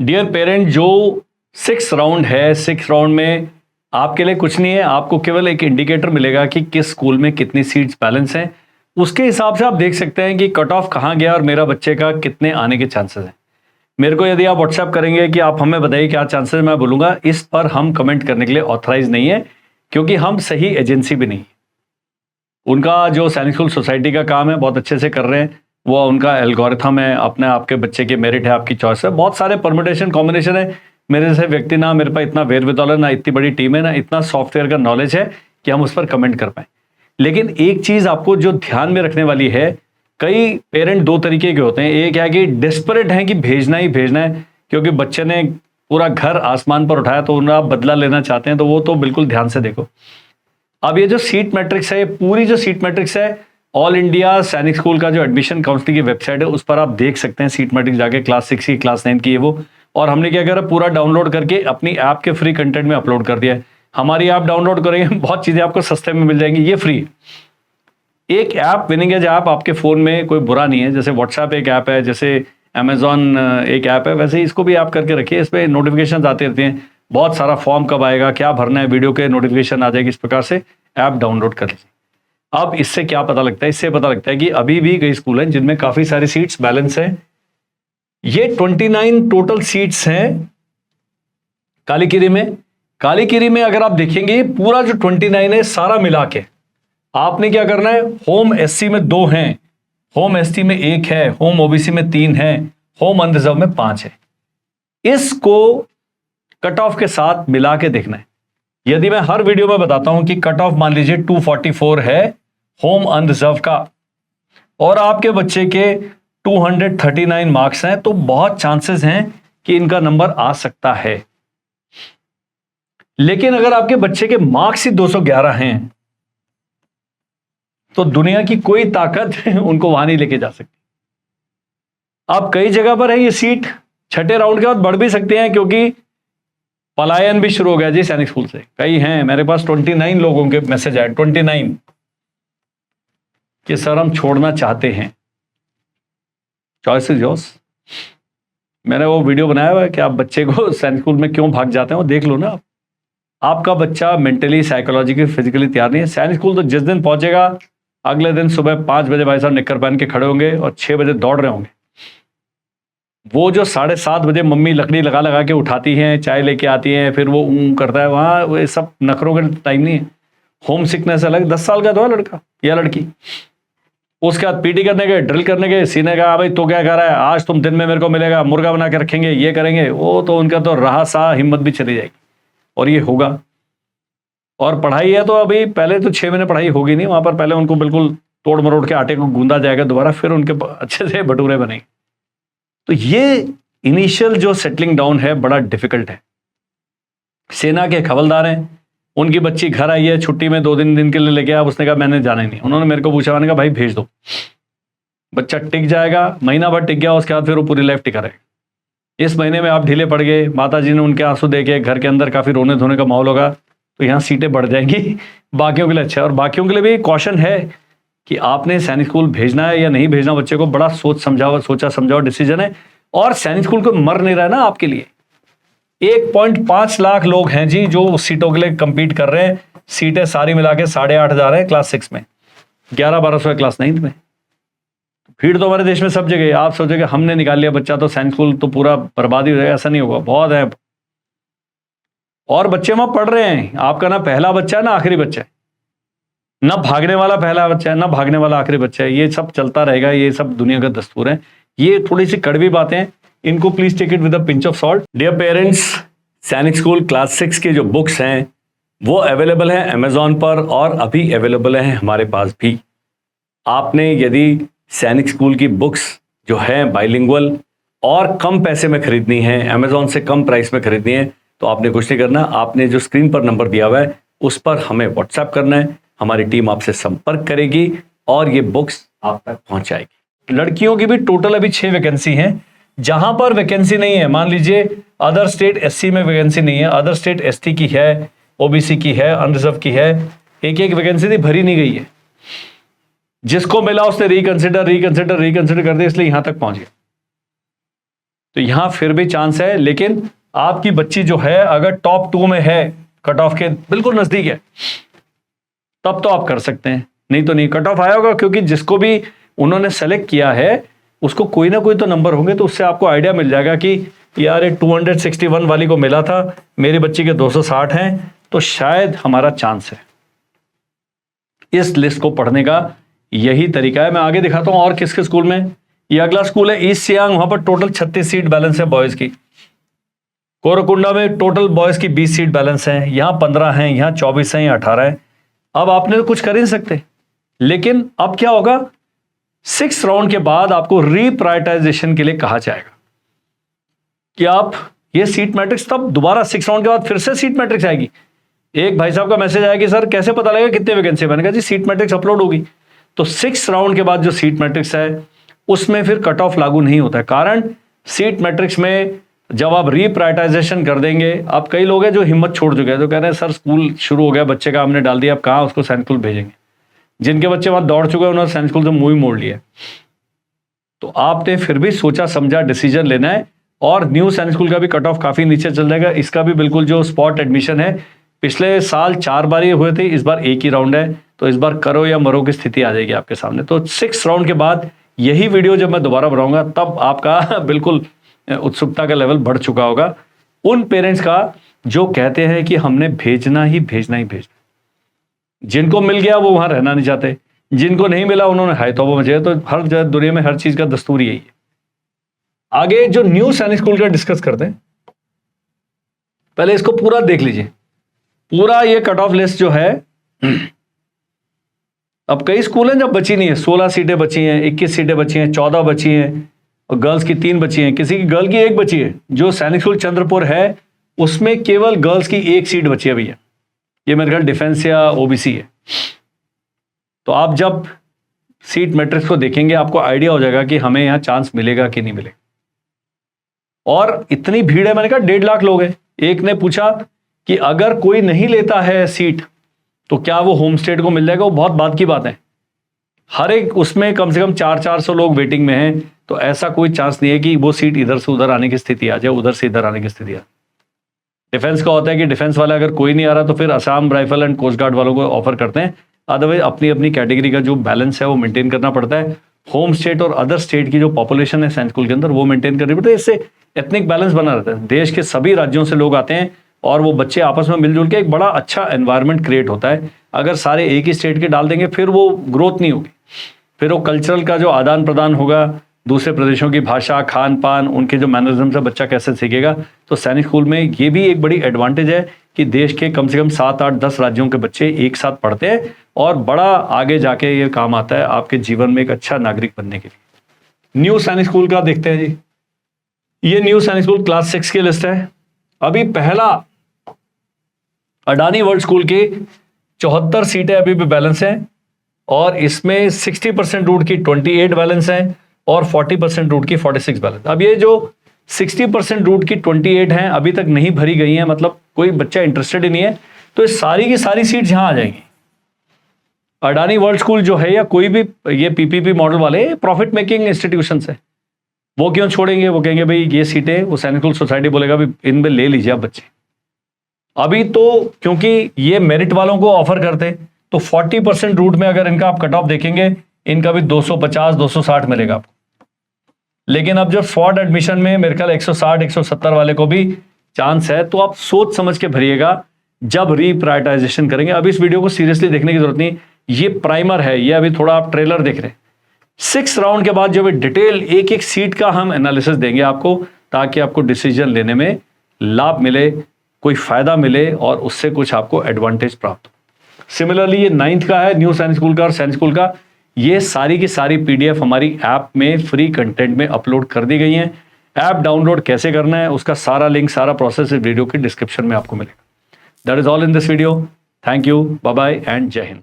Dear parent, जो 6 round है, 6 round में आपके लिए कुछ नहीं है, आपको केवल एक इंडिकेटर मिलेगा कि किस स्कूल में कितनी सीट्स बैलेंस हैं। उसके हिसाब से आप देख सकते हैं कि कट ऑफ कहाँ गया और मेरा बच्चे का कितने आने के चांसेस हैं। मेरे को यदि आप व्हाट्सएप करेंगे कि आप हमें बताइए क्या चांसेस, मैं बोलूँगा इस पर हम कमेंट करने के लिए ऑथराइज नहीं है, क्योंकि हम सही एजेंसी भी नहीं है। उनका जो सैनिक स्कूल सोसाइटी का काम है बहुत अच्छे से कर रहे हैं, वो उनका एल्गोरिथम है, अपने आपके बच्चे के मेरिट है, आपकी चॉइस है, बहुत सारे परमुटेशन कॉम्बिनेशन है। मेरे जैसे व्यक्ति ना मेरे पास इतना वेरवितौल है, ना इतनी बड़ी टीम है, ना इतना सॉफ्टवेयर का नॉलेज है कि हम उस पर कमेंट कर पाए। लेकिन एक चीज आपको जो ध्यान में रखने वाली है, कई पेरेंट दो तरीके के होते हैं। एक है कि डेस्परेट हैं कि भेजना ही भेजना है, क्योंकि बच्चे ने पूरा घर आसमान पर उठाया तो उन्हें आप बदला लेना चाहते हैं, तो वो तो बिल्कुल ध्यान से देखो। अब ये जो सीट मैट्रिक्स है, पूरी जो सीट मैट्रिक्स है, ऑल इंडिया सैनिक स्कूल का जो एडमिशन काउंसिलिंग की वेबसाइट है उस पर आप देख सकते हैं सीट मैट्रिक्स जाके, क्लास 6 की, क्लास 9 की है वो। और हमने क्या करा, पूरा डाउनलोड करके अपनी ऐप के फ्री कंटेंट में अपलोड कर दिया है। हमारी ऐप डाउनलोड करेंगे, बहुत चीजें आपको सस्ते में मिल जाएंगी, ये फ्री। एक ऐप विनिंग एज ऐप आपके फोन में कोई बुरा नहीं है, जैसे व्हाट्सएप एक ऐप है, जैसे अमेजॉन एक ऐप है, वैसे इसको भी आप करके रखिए। इस पर नोटिफिकेशन आते रहते हैं, बहुत सारा फॉर्म कब आएगा, क्या भरना है, वीडियो के नोटिफिकेशन आ जाएगी। इस प्रकार से ऐप डाउनलोड कर लीजिए। अब इससे क्या पता लगता है, इससे पता लगता है कि अभी भी कई स्कूल हैं जिनमें काफी सारी सीट्स बैलेंस हैं। ये 29 टोटल सीट्स हैं कालीकिरी में। कालीकिरी में अगर आप देखेंगे पूरा जो 29 है सारा मिला के आपने क्या करना है, होम एससी में 2 हैं, होम एसटी में 1 है, होम ओबीसी में 3 है, होम अनरिजर्व में 5 है। इसको कट ऑफ के साथ मिला के देखना है। यदि मैं हर वीडियो में बताता हूं कि कट ऑफ मान लीजिए 244 है होम अनरिजर्व का, और आपके बच्चे के 239 मार्क्स हैं, तो बहुत चांसेस हैं कि इनका नंबर आ सकता है। लेकिन अगर आपके बच्चे के मार्क्स ही 211 हैं तो दुनिया की कोई ताकत उनको वहां नहीं लेके जा सकती। अब कई जगह पर है ये सीट छठे राउंड के बाद बढ़ भी सकते हैं, क्योंकि पलायन भी शुरू हो गया जी सैनिक स्कूल से। कई हैं, मेरे पास 29 लोगों के मैसेज आए, 29 कि सर हम छोड़ना चाहते हैं। Choice is yours. मैंने वो वीडियो बनाया हुआ है कि आप बच्चे को सैनिक स्कूल में क्यों भाग जाते हैं, वो देख लो ना। आपका बच्चा मेंटली, साइकोलॉजिकली, फिजिकली तैयार नहीं है। सैनिक स्कूल तो जिस दिन पहुंचेगा अगले दिन सुबह 5 बजे भाई साहब निक्कर पहन के खड़े होंगे और 6 बजे दौड़ रहे होंगे। वो जो 7:30 बजे मम्मी लकड़ी लगा लगा के उठाती हैं, चाय लेके आती हैं, फिर वो करता है, वहाँ वो सब नखरों का टाइम नहीं है। होम सिकनेस अलग। 10 साल का तो है लड़का या लड़की, उसके बाद पीटी करने गए, ड्रिल करने गए, सीने का भाई तो क्या कर रहा है, आज तुम दिन में मेरे को मिलेगा, मुर्गा बना के रखेंगे, ये करेंगे, वो तो उनका तो रहा सा हिम्मत भी चली जाएगी और ये होगा। और पढ़ाई है तो अभी पहले तो 6 महीने पढ़ाई होगी नहीं वहां पर, पहले उनको बिल्कुल तोड़ मरोड़ के आटे को गूंदा जाएगा दोबारा, फिर उनके अच्छे से भटूरे बनेंगे। तो ये इनिशियल जो सेटलिंग डाउन है बड़ा डिफिकल्ट है। सेना के हवलदार हैं, उनकी बच्ची घर आई है छुट्टी में, 2 दिन के लिए लेके आया, उसने कहा मैंने जाना ही नहीं। उन्होंने मेरे को पूछा, मैंने कहा भाई भेज दो, बच्चा टिक जाएगा, महीना भर टिक गया, उसके बाद फिर वो पूरी लाइफ टिका रहेगा। इस महीने में आप ढीले पड़ गए, माता जी ने उनके आंसू देखे, घर के अंदर काफी रोने धोने का माहौल होगा, तो यहाँ सीटें बढ़ जाएंगी। बाकियों के लिए अच्छा है, और बाकियों के लिए भी कॉशन है कि आपने सैनिक स्कूल भेजना है या नहीं भेजना बच्चे को, बड़ा सोचा समझाओ डिसीजन है। और सैनिक स्कूल को मर नहीं रहा है ना आपके लिए। 1.5 लाख लोग हैं जी जो उस सीटों के लिए कंपीट कर रहे हैं। सीटें सारी मिला के 8,500 है क्लास 6 में, 11-1200 है क्लास 9 में। भीड़ तो हमारे देश में सब जगह है। आप सोचेंगे हमने निकाल लिया बच्चा तो सैनिक स्कूल तो पूरा बर्बादी हो जाएगा, ऐसा नहीं होगा, बहुत है। और बच्चे वहां पढ़ रहे हैं, आपका ना पहला बच्चा है ना आखिरी बच्चा है, ना भागने वाला पहला बच्चा है ना भागने वाला आखिरी बच्चा है। ये सब चलता रहेगा, ये सब दुनिया का दस्तूर है। ये थोड़ी सी कड़वी बातें हैं, इनको please take it with a pinch of salt. Dear parents, Sainik school class 6 के जो बुक्स हैं वो अवेलेबल हैं अमेजॉन पर, और अभी अवेलेबल हैं हमारे पास भी। आपने यदि सैनिक स्कूल की बुक्स जो है बाइलिंगुअल और कम पैसे में खरीदनी है, अमेजॉन से कम प्राइस में खरीदनी है, तो आपने कुछ नहीं करना, आपने जो स्क्रीन पर नंबर दिया हुआ है उस पर हमें व्हाट्सएप करना है, हमारी टीम आपसे संपर्क करेगी और ये बुक्स आप तक पहुंचाएगी। लड़कियों की भी टोटल अभी 6 वैकेंसी हैं। जहां पर वैकेंसी नहीं है, मान लीजिए अदर स्टेट एससी में वैकेंसी नहीं है, अदर स्टेट एसटी की है, ओबीसी की है, अनरिजर्व की है, एक वैकेंसी थी भरी नहीं गई है। जिसको मिला उसने रिकंसिडर कर दिया, इसलिए यहां तक पहुंच गया। तो यहां फिर भी चांस है, लेकिन आपकी बच्ची जो है अगर टॉप 2 में है, कट ऑफ के बिल्कुल नजदीक है, तब तो आप कर सकते हैं, नहीं तो नहीं। कट ऑफ आया होगा, क्योंकि जिसको भी उन्होंने सेलेक्ट किया है उसको कोई ना कोई तो नंबर होंगे, तो उससे आपको आइडिया मिल जाएगा कि यार ये 261 वाली को मिला था, मेरी बच्ची के 260 हैं, तो शायद हमारा चांस है। इस लिस्ट को पढ़ने का यही तरीका है। मैं आगे दिखाता हूं और किसके स्कूल में। ये अगला स्कूल है ईस्ट सियांग, वहां पर टोटल 36 सीट बैलेंस है बॉयज की। कोरकुंडा में टोटल बॉयज की 20 सीट बैलेंस है, यहां 15 हैं, यहां 24 हैं, यहां 18 है। अब आपने तो कुछ कर ही नहीं सकते, लेकिन अब क्या होगा, 6 राउंड के बाद आपको रीप्रायोरिटाइजेशन के लिए कहा जाएगा कि आप ये सीट मैट्रिक्स, तब दोबारा 6 राउंड के बाद फिर से सीट मैट्रिक्स आएगी। एक भाई साहब का मैसेज आया कि सर कैसे पता लगेगा कितने वैकेंसी। मैंने कहा जी सीट मैट्रिक्स अपलोड होगी, तो 6 राउंड के बाद जो सीट मैट्रिक्स है उसमें फिर कट ऑफ लागू नहीं होता है। कारण सीट मैट्रिक्स में जब आप रीप्रायोरिटाइजेशन कर देंगे, अब कई लोग हैं जो हिम्मत छोड़ चुके हैं, तो कह रहे हैं सर स्कूल शुरू हो गया, बच्चे का हमने डाल दिया, अब कहाँ उसको सैनिक स्कूल भेजेंगे। जिनके बच्चे वहां दौड़ चुके हैं उन्होंने सैनिक स्कूल से मुंह ही मोड़ लिया। तो आपने फिर भी सोचा समझा डिसीजन लेना है। और न्यू सैनिक स्कूल का भी कट ऑफ काफी नीचे चल जाएगा, इसका भी बिल्कुल जो स्पॉट एडमिशन है, पिछले साल 4 बार ये हुए थे, इस बार एक ही राउंड है, तो इस बार करो या मरो की स्थिति आ जाएगी आपके सामने। तो 6 राउंड के बाद यही वीडियो जब मैं दोबारा बनाऊंगा, तब आपका बिल्कुल उत्सुकता का लेवल बढ़ चुका होगा उन पेरेंट्स का जो कहते हैं कि हमने भेजना ही भेजना ही भेजना। जिनको मिल गया वो वहां रहना नहीं चाहते, जिनको नहीं मिला उन्होंने हाय तौबा मचाया। तो हर दुनिया में हर चीज का दस्तूर यही है। आगे जो न्यू सैनिक स्कूल का डिस्कस करते हैं, पहले इसको पूरा देख लीजिए। पूरा ये कट ऑफ लिस्ट जो है, अब कई स्कूल हैं जब बची नहीं है, 16 सीटें बची हैं, 21 सीटें बची हैं, 14 बची हैं, और गर्ल्स की 3 बची हैं, किसी की गर्ल की 1 बची है। जो सैनिक स्कूल चंद्रपुर है उसमें केवल गर्ल्स की 1 सीट बची है भैया। ये मेरे ख्याल डिफेंस या ओबीसी है। तो आप जब सीट मैट्रिक्स को देखेंगे आपको आइडिया हो जाएगा कि हमें यहां चांस मिलेगा कि नहीं मिलेगा। और इतनी भीड़ है, मैंने कहा 1.5 लाख लोग हैं। एक ने पूछा कि अगर कोई नहीं लेता है सीट तो क्या वो होम स्टेट को मिल जाएगा। वो बहुत बात की बात है, हर एक उसमें कम से कम 400 लोग वेटिंग में हैं, तो ऐसा कोई चांस नहीं है कि वो सीट इधर से उधर आने की स्थिति आ जाए, उधर से इधर आने की स्थिति आ जाए। डिफेंस का होता है कि डिफेंस वाला अगर कोई नहीं आ रहा तो फिर Assam rifle and coast guard वालों को ऑफर करते हैं, अदरवाइज अपनी अपनी कैटेगरी का जो बैलेंस है वो मेंटेन करना पड़ता है। होम स्टेट और अदर स्टेट की जो पॉपुलेशन है सैनिक स्कूल के अंदर वो मेंटेन करनी पड़ती है। इससे एथनिक बैलेंस बना रहता है। देश के सभी राज्यों से लोग आते हैं और वो बच्चे आपस में मिलजुल के एक बड़ा अच्छा एनवायरनमेंट क्रिएट होता है। अगर सारे एक ही स्टेट के डाल देंगे फिर वो ग्रोथ नहीं होगी, फिर वो कल्चरल का जो आदान प्रदान होगा, दूसरे प्रदेशों की भाषा, खान पान, उनके जो मैनरिज्म से बच्चा कैसे सीखेगा। तो सैनिक स्कूल में ये भी एक बड़ी एडवांटेज है कि देश के कम से कम 7, 8, 10 राज्यों के बच्चे एक साथ पढ़ते हैं और बड़ा आगे जाके ये काम आता है आपके जीवन में एक अच्छा नागरिक बनने के लिए। न्यू सैनिक स्कूल का देखते हैं जी। ये न्यू सैनिक स्कूल क्लास 6 की लिस्ट है। अभी पहला अडानी वर्ल्ड स्कूल की 74 सीटें अभी भी बैलेंस हैं और इसमें 60% रूट की 28 बैलेंस हैं और 40% रूट की 46 बैलेंस। अब ये जो 60% रूट की 28 हैं अभी तक नहीं भरी गई हैं, मतलब कोई बच्चा इंटरेस्टेड ही नहीं है, तो ये सारी की सारी सीट्स यहां आ जाएंगी। अडानी वर्ल्ड स्कूल जो है या कोई भी ये पीपीपी मॉडल वाले प्रॉफिट मेकिंग इंस्टीट्यूशंस है, वो क्यों छोड़ेंगे। वो कहेंगे भाई ये सीटें, वो सैनिक स्कूल सोसाइटी बोलेगा भाई इनमें ले लीजिए आप बच्चे। अभी तो क्योंकि ये मेरिट वालों को ऑफर करते, तो 40% रूट में अगर इनका आप कट ऑफ देखेंगे, इनका भी 250 260 मिलेगा आपको। लेकिन अब जो फॉर्ड एडमिशन में मेरे ख्याल 160 170 वाले को भी चांस है, तो आप सोच समझ के भरिएगा जब रीप्रायोरिटाइजेशन करेंगे। अब इस वीडियो को सीरियसली देखने की जरूरत नहीं, ये प्राइमर है, ये अभी थोड़ा आप ट्रेलर देख रहे हैं। 6 राउंड के बाद जो भी डिटेल एक एक सीट का हम एनालिसिस देंगे आपको, ताकि आपको डिसीजन लेने में लाभ मिले, कोई फायदा मिले और उससे कुछ आपको एडवांटेज प्राप्त हो। सिमिलरली ये 9th का है न्यू सैनिक स्कूल का और सैनिक स्कूल का। ये सारी की सारी पीडीएफ हमारी ऐप में फ्री कंटेंट में अपलोड कर दी गई हैं। ऐप डाउनलोड कैसे करना है उसका सारा लिंक, सारा प्रोसेस इस वीडियो के डिस्क्रिप्शन में आपको मिलेगा। That is all in this video. Thank you, bye bye and Jai Hind.